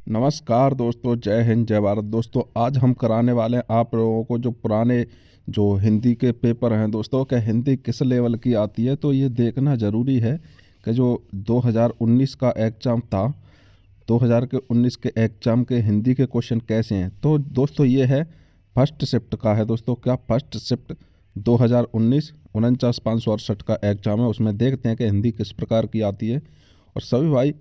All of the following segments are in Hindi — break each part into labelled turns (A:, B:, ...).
A: नमस्कार दोस्तों, जय हिंद जय भारत। दोस्तों आज हम कराने वाले हैं आप लोगों को जो पुराने जो हिंदी के पेपर हैं दोस्तों, क्या हिंदी किस लेवल की आती है। तो ये देखना ज़रूरी है कि जो 2019 का एग्ज़ाम था, 2019 के एग्ज़ाम के हिंदी के क्वेश्चन कैसे हैं। तो दोस्तों ये है फर्स्ट शिफ्ट का है दोस्तों, क्या फर्स्ट शिफ्ट 2019 49,568 का एग्ज़ाम है। उसमें देखते हैं कि हिंदी किस प्रकार की आती है और सभी भाई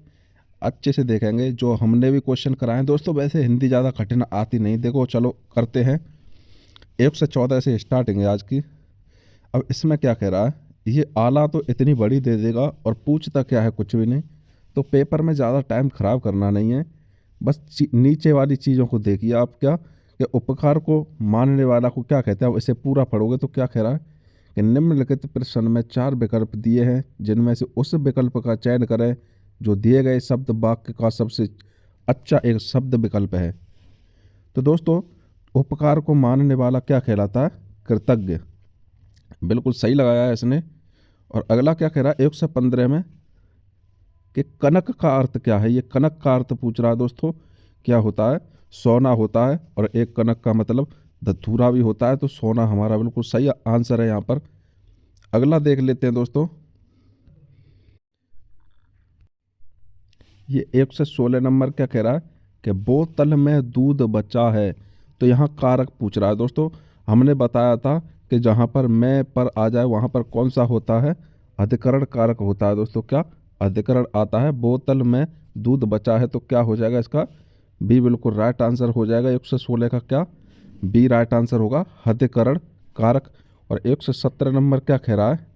A: अच्छे से देखेंगे। जो हमने भी क्वेश्चन कराए दोस्तों, वैसे हिंदी ज़्यादा कठिन आती नहीं। देखो चलो करते हैं। 1 से 14 से स्टार्टिंग है आज की। अब इसमें क्या कह रहा है, ये आला तो इतनी बड़ी दे देगा और पूछता क्या है कुछ भी नहीं। तो पेपर में ज़्यादा टाइम ख़राब करना नहीं है, बस नीचे वाली चीज़ों को देखिए आप। क्या कि उपकार को मानने वाला को क्या कहते हैं। अब इसे पूरा पढ़ोगे तो क्या कह रहा है कि निम्नलिखित प्रश्न में 4 विकल्प दिए हैं, जिनमें से उस विकल्प का चयन करें जो दिए गए शब्द वाक्य का सबसे अच्छा एक शब्द विकल्प है। तो दोस्तों उपकार को मानने वाला क्या कहलाता है, कृतज्ञ। बिल्कुल सही लगाया है इसने। और अगला क्या कह रहा है 115 में कि कनक का अर्थ क्या है। ये कनक का अर्थ पूछ रहा है दोस्तों, क्या होता है, सोना होता है। और एक कनक का मतलब धतूरा भी होता है। तो सोना हमारा बिल्कुल सही आंसर है यहाँ पर। अगला देख लेते हैं दोस्तों, ये 116 नंबर क्या कह रहा है कि बोतल में दूध बचा है। तो यहाँ कारक पूछ रहा है दोस्तों। हमने बताया था कि जहाँ पर मैं पर आ जाए वहाँ पर कौन सा होता है, अधिकरण कारक होता है दोस्तों। क्या अधिकरण आता है। बोतल में दूध बचा है तो क्या हो जाएगा इसका, बी बिल्कुल राइट आंसर हो जाएगा। 116 का क्या बी राइट आंसर होगा, अधिकरण कारक। और 117 नंबर क्या कह रहा है,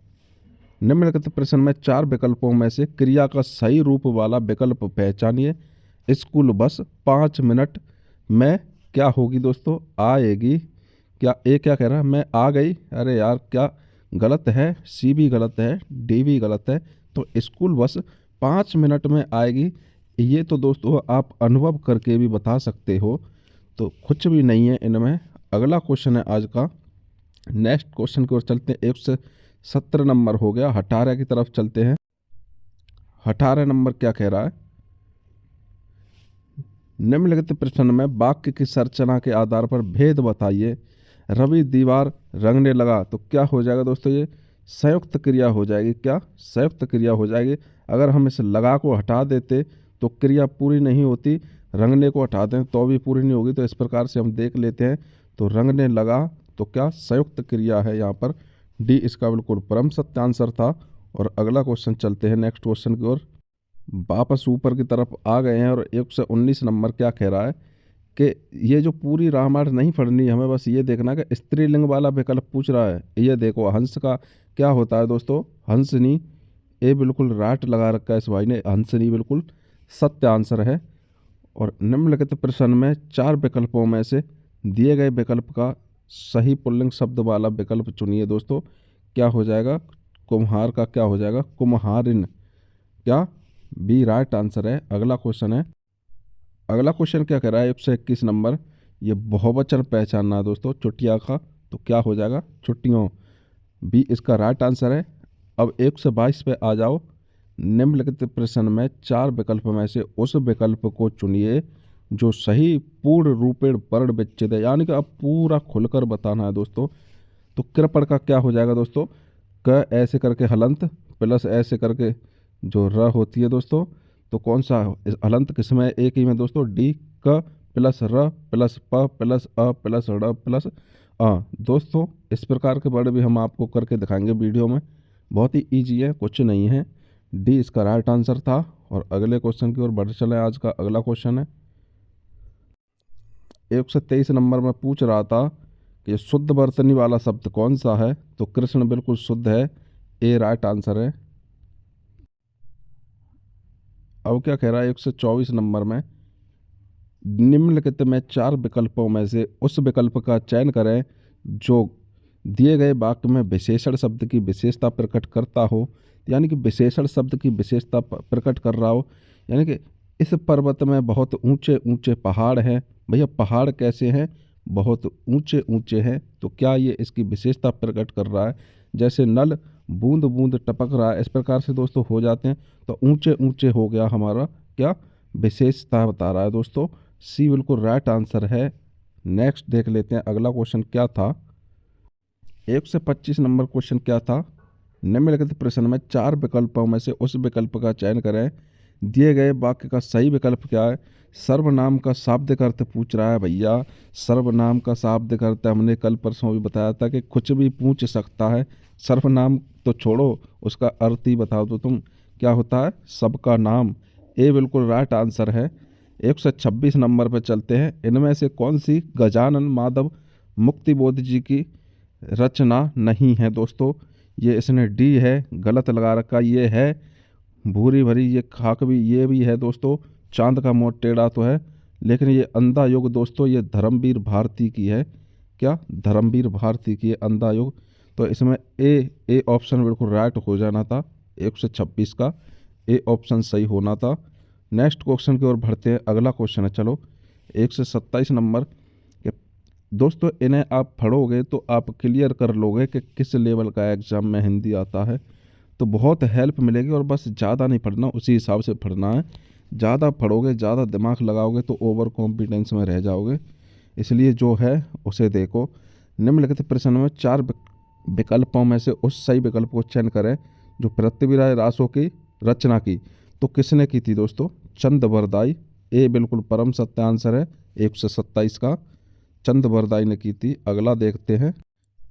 A: निम्नलिखित प्रश्न में 4 विकल्पों में से क्रिया का सही रूप वाला विकल्प पहचानिए। स्कूल बस 5 मिनट में क्या होगी दोस्तों, आएगी। क्या ए क्या कह रहा है, मैं आ गई। अरे यार क्या गलत है, सी भी गलत है, डी भी गलत है। तो स्कूल बस 5 मिनट में आएगी। ये तो दोस्तों आप अनुभव करके भी बता सकते हो, तो कुछ भी नहीं है इनमें। अगला क्वेश्चन है आज का। नेक्स्ट क्वेश्चन की ओर चलते हैं। 117 नंबर हो गया, 18 की तरफ चलते हैं। 18 नंबर क्या कह रहा है, निम्नलिखित प्रश्न में वाक्य की संरचना के आधार पर भेद बताइए। रवि दीवार रंगने लगा तो क्या हो जाएगा दोस्तों, ये संयुक्त क्रिया हो जाएगी। क्या संयुक्त क्रिया हो जाएगी। अगर हम इस लगा को हटा देते तो क्रिया पूरी नहीं होती, रंगने को हटा दें तो भी पूरी नहीं होगी। तो इस प्रकार से हम देख लेते हैं। तो रंगने लगा तो क्या संयुक्त क्रिया है यहाँ पर, डी इसका बिल्कुल परम सत्य आंसर था। और अगला क्वेश्चन चलते हैं नेक्स्ट क्वेश्चन की ओर। वापस ऊपर की तरफ आ गए हैं और 119 नंबर क्या कह रहा है कि ये जो पूरी रामायण नहीं पढ़नी, हमें बस ये देखना कि स्त्रीलिंग वाला विकल्प पूछ रहा है। ये देखो हंस का क्या होता है दोस्तों, हंसनी। ए बिल्कुल राइट लगा रखा है इस भाई ने, हंसनी बिल्कुल सत्य आंसर है। और निम्नलिखित प्रश्न में 4 विकल्पों में से दिए गए विकल्प का सही पुल्लिंग शब्द वाला विकल्प चुनिए दोस्तों। क्या हो जाएगा, कुम्हार का क्या हो जाएगा, कुम्हारिन। क्या बी राइट आंसर है। अगला क्वेश्चन है। अगला क्वेश्चन क्या कह रहा है 121 नंबर, ये बहुवचन पहचानना है दोस्तों, चुटिया का। तो क्या हो जाएगा, छुट्टियों, बी इसका राइट आंसर है। अब 122 पे आ जाओ। निम्नलिखित प्रश्न में 4 विकल्प में से उस विकल्प को चुनिए जो सही पूर्ण रूपेण वर्ण विच्छेद है। यानी कि अब पूरा खुलकर बताना है दोस्तों। तो कृपण का क्या हो जाएगा दोस्तों, क ऐसे करके हलंत प्लस ऐसे करके जो र होती है दोस्तों। तो कौन सा हलंत किसमें, एक ही में दोस्तों, डी क प्लस र प्लस प प्लस अ प्लस ड़ प्लस अ। दोस्तों इस प्रकार के वर्ड भी हम आपको करके दिखाएंगे वीडियो में, बहुत ही ईजी है, कुछ नहीं है। डी इसका राइट आंसर था। और अगले क्वेश्चन की ओर बढ़ चले। आज का अगला क्वेश्चन है 123 नंबर में पूछ रहा था कि शुद्ध वर्तनी वाला शब्द कौन सा है। तो कृष्ण बिल्कुल शुद्ध है, ए राइट आंसर है। अब क्या कह रहा है 124 नंबर में, निम्नलिखित में 4 विकल्पों में से उस विकल्प का चयन करें जो दिए गए वाक्य में विशेषण शब्द की विशेषता प्रकट करता हो। यानी कि विशेषण शब्द की विशेषता प्रकट कर रहा हो। यानी कि इस पर्वत में बहुत ऊंचे ऊंचे पहाड़ हैं। भैया पहाड़ कैसे हैं, बहुत ऊंचे ऊंचे हैं। तो क्या ये इसकी विशेषता प्रकट कर रहा है। जैसे नल बूंद बूंद टपक रहा है, इस प्रकार से दोस्तों हो जाते हैं। तो ऊंचे ऊंचे हो गया हमारा क्या विशेषता बता रहा है दोस्तों। सी बिल्कुल राइट आंसर है। नेक्स्ट देख लेते हैं अगला क्वेश्चन क्या था। 125 नंबर क्वेश्चन क्या था। निम्नलिखित प्रश्न में चार विकल्पों में से उस विकल्प का चयन करें। दिए गए वाक्य का सही विकल्प क्या है। सर्वनाम का शाब्दिक अर्थ पूछ रहा है भैया। सर्वनाम का शाब्दिक अर्थ हमने कल परसों भी बताया था कि कुछ भी पूछ सकता है। सर्वनाम तो छोड़ो, उसका अर्थ ही बताओ तो तुम, क्या होता है, सबका नाम। ए बिल्कुल राइट आंसर है। 126 नंबर पर चलते हैं। इनमें से कौन सी गजानन माधव मुक्तिबोध जी की रचना नहीं है दोस्तों। ये इसने डी है, गलत लगा रखा। ये है भूरी भरी ये खाक भी, ये भी है दोस्तों। चांद का मोड़ टेढ़ा तो है, लेकिन ये अंधा युग दोस्तों ये धर्मवीर भारती की है। क्या, धर्मवीर भारती की है अंधा युग। तो इसमें ए ऑप्शन बिल्कुल राइट हो जाना था। 126 का ए ऑप्शन सही होना था। नेक्स्ट क्वेश्चन की ओर बढ़ते हैं। अगला क्वेश्चन है, चलो 127 नंबर के दोस्तों। इन्हें आप पढ़ोगे तो आप क्लियर कर लोगे कि किस लेवल का एग्जाम में हिंदी आता है। तो बहुत हेल्प मिलेगी, और बस ज़्यादा नहीं पढ़ना, उसी हिसाब से पढ़ना है। ज़्यादा पढ़ोगे, ज़्यादा दिमाग लगाओगे तो ओवर कॉन्फिडेंस में रह जाओगे। इसलिए जो है उसे देखो। निम्नलिखित प्रश्न में चार विकल्पों में से उस सही विकल्प को चयन करें जो पृथ्वीराज रासो की रचना की। तो किसने की थी दोस्तों, चंद बरदाई। ए बिल्कुल परम सत्य आंसर है 127 का, चंद बरदाई ने की थी। अगला देखते हैं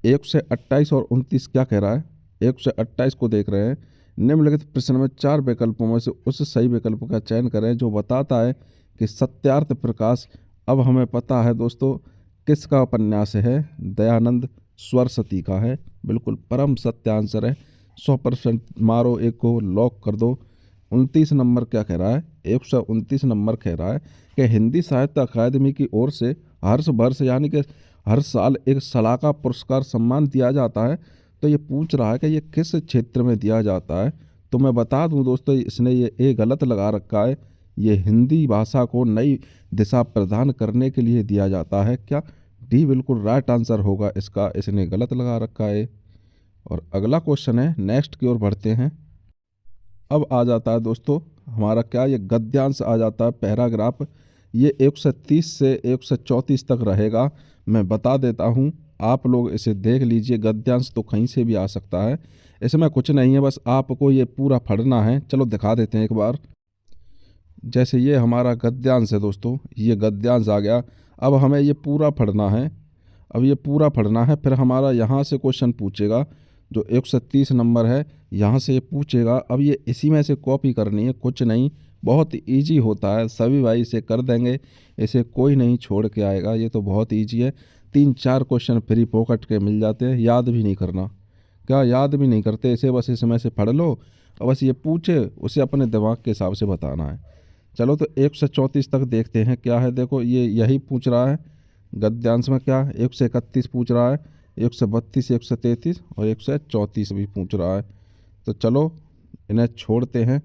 A: 128 और 29 क्या कह रहा है। 128 को देख रहे हैं। निम्नलिखित प्रश्न में चार विकल्पों में से उस सही विकल्प का चयन करें जो बताता है कि सत्यार्थ प्रकाश। अब हमें पता है दोस्तों किसका उपन्यास है, दयानंद सरस्वती का है। बिल्कुल परम सत्य आंसर है। 100% मारो, एक को लॉक कर दो। 29 नंबर क्या कह रहा है। 129 नंबर कह रहा है कि हिंदी साहित्य अकादमी की ओर से हर्ष वर्ष यानी कि हर साल एक सलाका पुरस्कार सम्मान दिया जाता है। तो ये पूछ रहा है कि ये किस क्षेत्र में दिया जाता है। तो मैं बता दूं दोस्तों, इसने ये ए गलत लगा रखा है। ये हिंदी भाषा को नई दिशा प्रदान करने के लिए दिया जाता है। क्या, डी बिल्कुल राइट आंसर होगा इसका, इसने गलत लगा रखा है। और अगला क्वेश्चन है, नेक्स्ट की ओर बढ़ते हैं। अब आ जाता है दोस्तों हमारा क्या, ये गद्यांश आ जाता है, पैराग्राफ। ये 130 से 134 तक रहेगा। मैं बता देता हूँ, आप लोग इसे देख लीजिए। गद्यांश तो कहीं से भी आ सकता है, इसमें कुछ नहीं है, बस आपको ये पूरा पढ़ना है। चलो दिखा देते हैं एक बार। जैसे ये हमारा गद्यांश है दोस्तों, ये गद्यांश आ गया। अब हमें ये पूरा पढ़ना है। अब ये पूरा पढ़ना है, फिर हमारा यहाँ से क्वेश्चन पूछेगा जो 130 नंबर है, यहाँ से ये पूछेगा। अब ये इसी में से कॉपी करनी है, कुछ नहीं, बहुत इजी होता है। सभी भाई इसे कर देंगे, इसे कोई नहीं छोड़ के आएगा। ये तो बहुत इजी है। 3-4 क्वेश्चन फ्री पॉकेट के मिल जाते हैं, याद भी नहीं करना। क्या, याद भी नहीं करते इसे, बस इसमें से पढ़ लो और बस ये पूछे उसे अपने दिमाग के हिसाब से बताना है। चलो तो 134 तक देखते हैं क्या है। देखो ये यही पूछ रहा है गद्यांश में। क्या, 131 पूछ रहा है, 132, 133 और 134 भी पूछ रहा है। तो चलो इन्हें छोड़ते हैं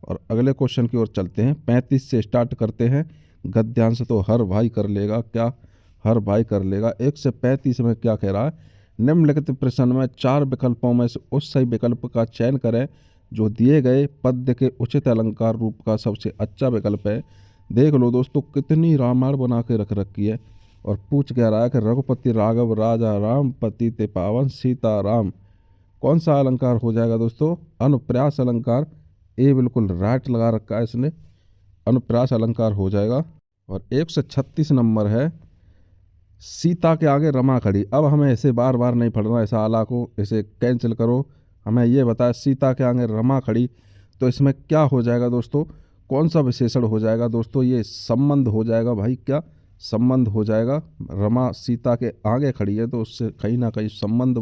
A: और अगले क्वेश्चन की ओर चलते हैं। 35 से स्टार्ट करते हैं। गद्यांश तो हर भाई कर लेगा। क्या, हर भाई कर लेगा। 135 में क्या कह रहा है। निम्नलिखित प्रश्न में चार विकल्पों में से उस सही विकल्प का चयन करें जो दिए गए पद्य के उचित अलंकार रूप का सबसे अच्छा विकल्प है। देख लो दोस्तों कितनी रामायण बना के रख रखी है। और पूछ क्या रहा है कि रघुपति राघव राजा राम पति ते पावन सीता राम। कौन सा अलंकार हो जाएगा दोस्तों, अनुप्रास अलंकार। ए बिल्कुल राइट लगा रखा है इसने, अनुप्रास अलंकार हो जाएगा। और 136 नंबर है, सीता के आगे रमा खड़ी। अब हमें इसे बार बार नहीं पढ़ना, ऐसा आला को इसे कैंसिल करो। हमें ये बताया सीता के आगे रमा खड़ी, तो इसमें क्या हो जाएगा दोस्तों, कौन सा विशेषण हो जाएगा दोस्तों। ये संबंध हो जाएगा भाई। क्या, संबंध हो जाएगा। रमा सीता के आगे खड़ी है तो उससे कहीं ना कहीं संबंध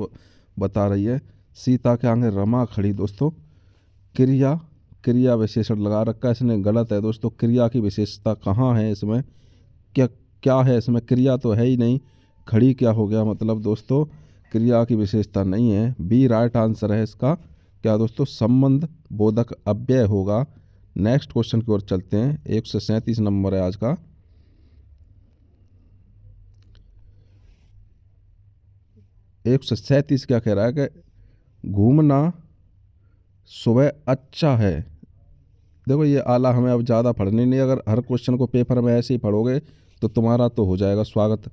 A: बता रही है। सीता के आगे रमा खड़ी दोस्तों। क्रिया, क्रिया विशेषण लगा रखा है इसने, गलत है दोस्तों। क्रिया की विशेषता कहाँ है इसमें, क्या क्या है इसमें, क्रिया तो है ही नहीं। खड़ी क्या हो गया मतलब दोस्तों, क्रिया की विशेषता नहीं है। बी राइट आंसर है इसका। क्या दोस्तों, संबंध बोधक अव्यय होगा। नेक्स्ट क्वेश्चन की ओर चलते हैं। 137 नंबर है आज का। एक सौ सैंतीस क्या कह रहा है कि घूमना सुबह अच्छा है। देखो ये आला हमें अब ज़्यादा पढ़नी नहीं, अगर हर क्वेश्चन को पेपर में ऐसे ही पढ़ोगे तो तुम्हारा तो हो जाएगा स्वागत,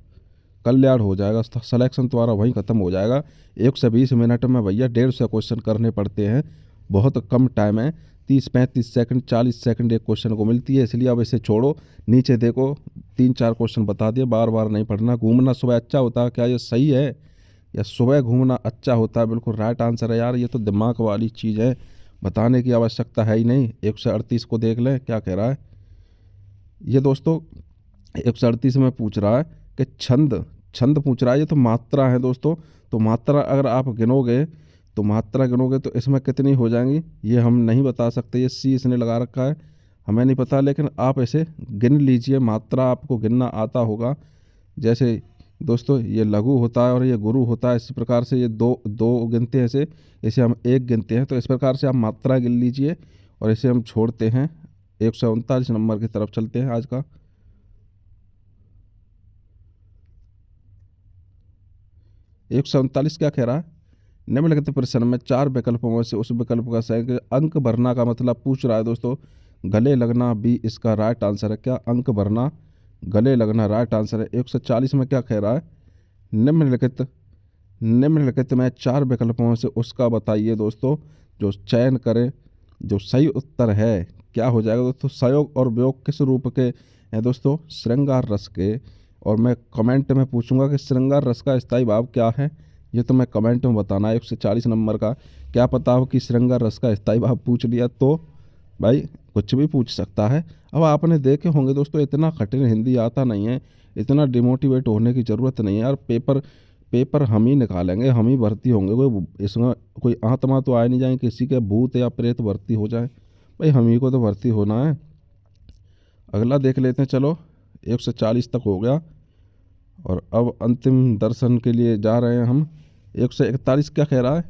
A: कल्याण हो जाएगा, सिलेक्शन तुम्हारा वहीं ख़त्म हो जाएगा। 120 मिनट में भैया 150 क्वेश्चन करने पड़ते हैं, बहुत कम टाइम है। 30-35 सेकंड 40 सेकंड एक क्वेश्चन को मिलती है, इसलिए अब इसे छोड़ो। नीचे देखो 3-4 क्वेश्चन बता दिए, बार बार नहीं पढ़ना। घूमना सुबह अच्छा होता है, क्या ये सही है? या सुबह घूमना अच्छा होता है? बिल्कुल राइट आंसर है यार, ये तो दिमाग वाली चीज़ है, बताने की आवश्यकता है ही नहीं। 138 को देख लें क्या कह रहा है ये दोस्तों। 138 में पूछ रहा है कि छंद, छंद पूछ रहा है, ये तो मात्रा है दोस्तों। तो मात्रा अगर आप गिनोगे तो मात्रा गिनोगे तो इसमें कितनी हो जाएंगी ये हम नहीं बता सकते, ये सी इसने लगा रखा है, हमें नहीं पता, लेकिन आप ऐसे गिन लीजिए, मात्रा आपको गिनना आता होगा। जैसे दोस्तों ये लघु होता है और ये गुरु होता है, इसी प्रकार से ये दो दो गिनते हैं, इसे हम एक गिनते हैं। तो इस प्रकार से आप मात्रा गिन लीजिए और इसे हम छोड़ते हैं। 139 नंबर की तरफ चलते हैं आज का। 139 क्या कह रहा है? निम्नलिखित प्रश्न में 4 विकल्पों में से उस विकल्प का सही अंक भरना का मतलब पूछ रहा है दोस्तों। गले लगना भी इसका राइट आंसर है। क्या? अंक भरना, गले लगना राइट आंसर है। 140 में क्या कह रहा है? निम्नलिखित निम्नलिखित में 4 विकल्पों में से उसका बताइए दोस्तों, जो चयन करें जो सही उत्तर है। क्या हो जाएगा दोस्तों? संयोग और वियोग किस रूप के हैं दोस्तों? श्रृंगार रस के। और मैं कमेंट में पूछूंगा कि श्रृंगार रस का स्थायी भाव क्या है, ये तो मैं कमेंट में बताना है। 140 नंबर का क्या पता हो कि श्रृंगार रस का स्थायी भाव पूछ लिया तो भाई कुछ भी पूछ सकता है। अब आपने देखे होंगे दोस्तों, इतना कठिन हिंदी आता नहीं है, इतना डिमोटिवेट होने की ज़रूरत नहीं है यार। पेपर हम ही निकालेंगे, हम ही भर्ती होंगे, कोई इसमें कोई आत्मा तो आए नहीं जाए, किसी के भूत या प्रेत भर्ती हो जाए, भाई हम ही को तो भर्ती होना है। अगला देख लेते हैं, चलो 140 तक हो गया और अब अंतिम दर्शन के लिए जा रहे हैं हम। 141 क्या कह रहा है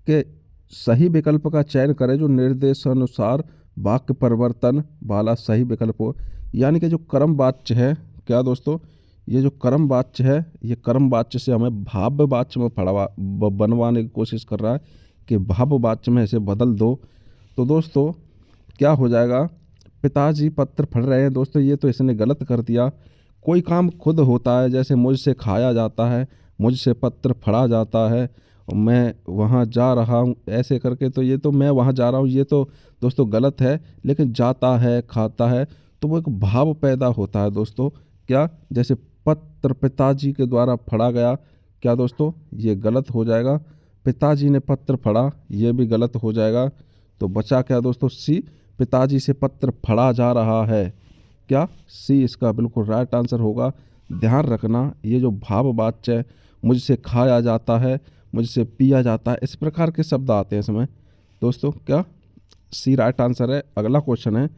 A: कि सही विकल्प का चयन करें जो निर्देशानुसार वाक्य परिवर्तन वाला सही विकल्प हो। यानी कि जो कर्म वाच्य है, क्या दोस्तों, ये जो कर्म वाच्य है, ये कर्म वाच्य से हमें भाव वाच्य में बनवाने की कोशिश कर रहा है कि भाव वाच्य में इसे बदल दो। तो दोस्तों क्या हो जाएगा? पिताजी पत्र पढ़ रहे हैं दोस्तों, ये तो इसने गलत कर दिया। कोई काम खुद होता है, जैसे मुझसे खाया जाता है, मुझसे पत्र पढ़ा जाता है, मैं वहाँ जा रहा हूँ, ऐसे करके तो ये तो मैं वहाँ जा रहा हूँ, ये तो दोस्तों गलत है। लेकिन जाता है, खाता है, तो वो एक भाव पैदा होता है दोस्तों। क्या? जैसे पत्र पिताजी के द्वारा पढ़ा गया, क्या दोस्तों, ये गलत हो जाएगा। पिताजी ने पत्र पढ़ा, ये भी गलत हो जाएगा। तो बचा क्या दोस्तों? सी, पिताजी से पत्र पढ़ा जा रहा है। क्या? सी इसका बिल्कुल राइट आंसर होगा। ध्यान रखना, ये जो भाव वाच्य है, मुझसे खाया जाता है, मुझसे पिया जाता है, इस प्रकार के शब्द आते हैं इसमें दोस्तों। क्या? सी राइट आंसर है। अगला क्वेश्चन है,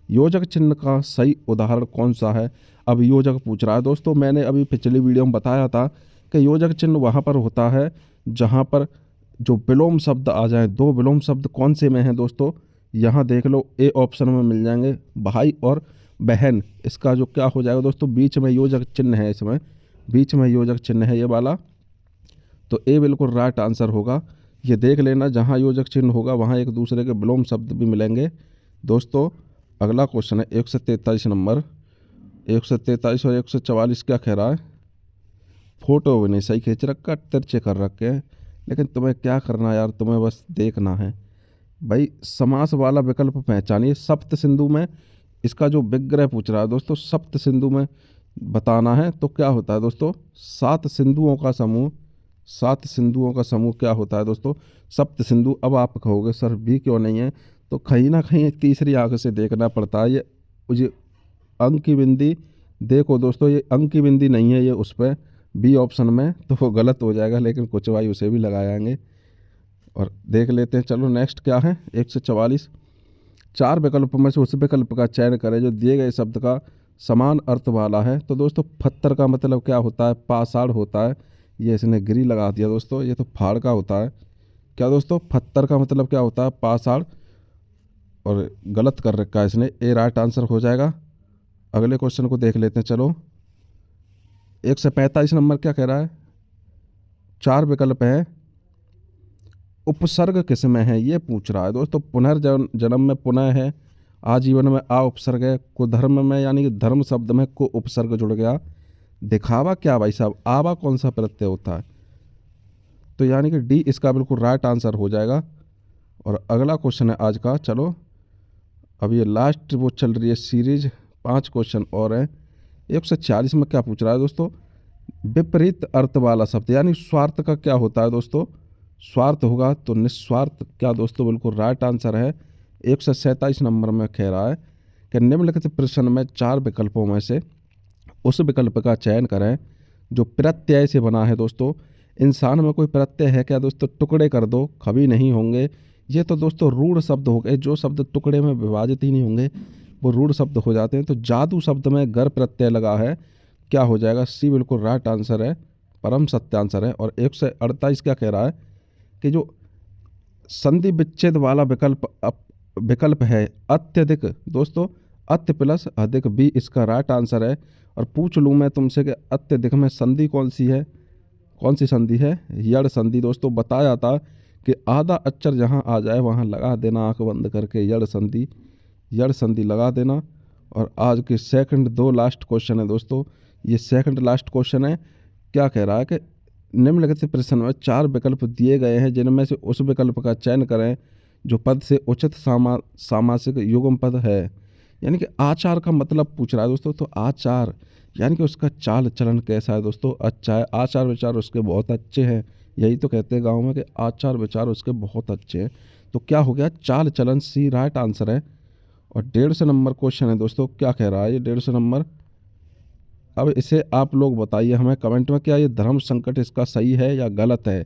A: योजक चिन्ह का सही उदाहरण कौन सा है? अब योजक पूछ रहा है दोस्तों, मैंने अभी पिछली वीडियो में बताया था कि योजक चिन्ह वहाँ पर होता है जहाँ पर जो विलोम शब्द आ जाए। 2 विलोम शब्द कौन से में हैं दोस्तों? यहाँ देख लो, ए ऑप्शन में मिल जाएंगे, भाई और बहन। इसका जो क्या हो जाएगा दोस्तों, बीच में योजक चिन्ह है, इसमें बीच में योजक चिन्ह है ये वाला, तो ए बिल्कुल राइट आंसर होगा। ये देख लेना, जहाँ योजक चिन्ह होगा वहाँ एक दूसरे के विलोम शब्द भी मिलेंगे दोस्तों। अगला क्वेश्चन है 143 नंबर। 143 और 144 क्या कह रहा है? फोटो भी नहीं सही खींच रखा, तिरछे कर रखे हैं, लेकिन तुम्हें क्या करना यार, तुम्हें बस देखना है भाई। समास वाला विकल्प पहचानिए। सप्त सिंधु में इसका जो विग्रह पूछ रहा है दोस्तों, सप्त सिंधु में बताना है तो क्या होता है दोस्तों? 7 सिंधुओं का समूह। 7 सिंधुओं का समूह क्या होता है दोस्तों? सप्त सिंधु। अब आप कहोगे सर भी क्यों नहीं है, तो कहीं ना कहीं तीसरी आंख से देखना पड़ता है। ये अंक की बिंदी देखो दोस्तों, ये अंक की बिंदी नहीं है, ये उस पर बी ऑप्शन में, तो वो गलत हो जाएगा, लेकिन कुछ भाई उसे भी लगाएंगे। और देख लेते हैं, चलो नेक्स्ट क्या है 144। 4 विकल्पों में से उस विकल्प का चयन करें जो दिए गए शब्द का समान अर्थ वाला है। तो दोस्तों पत्थर का मतलब क्या होता है? पाषाण होता है। ये इसने गिरी लगा दिया दोस्तों, ये तो फाड़ का होता है। क्या दोस्तों? पत्थर का मतलब क्या होता है? पाषाण, और गलत कर रखा है इसने। ए राइट आंसर हो जाएगा। अगले क्वेश्चन को देख लेते हैं, चलो 145 नंबर क्या कह रहा है? 4 विकल्प हैं, उपसर्ग किस में है, ये पूछ रहा है दोस्तों। पुनर्जन्म में पुनः है, आजीवन में आ उपसर्ग है, कुधर्म में यानी कि धर्म शब्द में को उपसर्ग जुड़ गया, दिखावा क्या भाई साहब, आवा कौन सा प्रत्यय होता है, तो यानी कि डी इसका बिल्कुल राइट आंसर हो जाएगा। और अगला क्वेश्चन है आज का, चलो अब ये लास्ट वो चल रही है सीरीज, 5 क्वेश्चन और हैं। 140 में क्या पूछ रहा है दोस्तों, विपरीत अर्थ वाला शब्द यानी स्वार्थ का क्या होता है दोस्तों, स्वार्थ होगा तो निस्वार्थ, क्या दोस्तों बिल्कुल राइट आंसर है। 147 नंबर में कह रहा है कि निम्नलिखित प्रश्न में 4 विकल्पों में से उस विकल्प का चयन करें जो प्रत्यय से बना है दोस्तों। इंसान में कोई प्रत्यय है क्या दोस्तों, टुकड़े कर दो, कभी नहीं होंगे। ये तो दोस्तों रूढ़ शब्द हो गए, जो शब्द टुकड़े में विभाजित ही नहीं होंगे वो रूढ़ शब्द हो जाते हैं। तो जादू शब्द में गर प्रत्यय लगा है, क्या हो जाएगा, सी बिल्कुल राइट आंसर है, परम सत्य आंसर है। और 148 क्या कह रहा है कि जो संधि विच्छेद वाला विकल्प है अत्यधिक दोस्तों, अत्य प्लस अधिक, बी इसका राइट आंसर है। और पूछ लूँ मैं तुमसे कि अत्यधिक में संधि कौन सी है, कौन सी संधि है, यड़ संधि दोस्तों। बताया था कि आधा अक्षर जहाँ आ जाए वहाँ लगा देना आंख बंद करके यड़ संधि लगा देना। और आज के सेकंड 2 लास्ट क्वेश्चन है दोस्तों, ये सेकंड लास्ट क्वेश्चन है। क्या कह रहा है कि निम्नलिखित प्रश्न में 4 विकल्प दिए गए हैं जिनमें से उस विकल्प का चयन करें जो पद से उचित सामासिक युग्म पद है। यानी कि आचार का मतलब पूछ रहा है दोस्तों। तो आचार यानी कि उसका चाल चलन कैसा है दोस्तों, अच्छा है, आचार विचार उसके बहुत अच्छे हैं, यही तो कहते हैं गाँव में कि आचार विचार उसके बहुत अच्छे हैं। तो क्या हो गया, चाल चलन, सी राइट आंसर है। और 150 नंबर क्वेश्चन है दोस्तों, क्या कह रहा है ये 150 नंबर, अब इसे आप लोग बताइए हमें कमेंट में, क्या ये धर्म संकट इसका सही है या गलत है।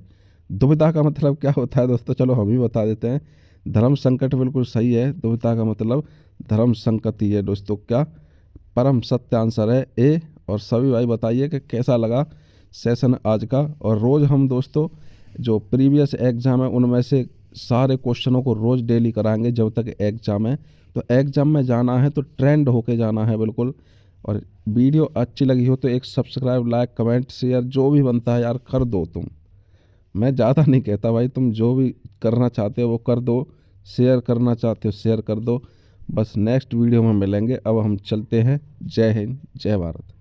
A: दुविधा का मतलब क्या होता है दोस्तों, चलो हम ही बता देते हैं। धर्म संकट बिल्कुल सही है, दुविधा का मतलब धर्म संकट ही है दोस्तों। क्या परम सत्य आंसर है ए। और सभी भाई बताइए कि कैसा लगा सेशन आज का। और रोज़ हम दोस्तों जो प्रीवियस एग्ज़ाम है उनमें से सारे क्वेश्चनों को रोज़ डेली कराएंगे जब तक एग्ज़ाम है। तो एग्ज़ाम में जाना है तो ट्रेंड होके जाना है बिल्कुल। और वीडियो अच्छी लगी हो तो एक सब्सक्राइब, लाइक, कमेंट, शेयर जो भी बनता है यार कर दो तुम। मैं ज़्यादा नहीं कहता भाई, तुम जो भी करना चाहते हो वो कर दो, शेयर करना चाहते हो शेयर कर दो। बस नेक्स्ट वीडियो में मिलेंगे, अब हम चलते हैं। जय हिंद, जय भारत।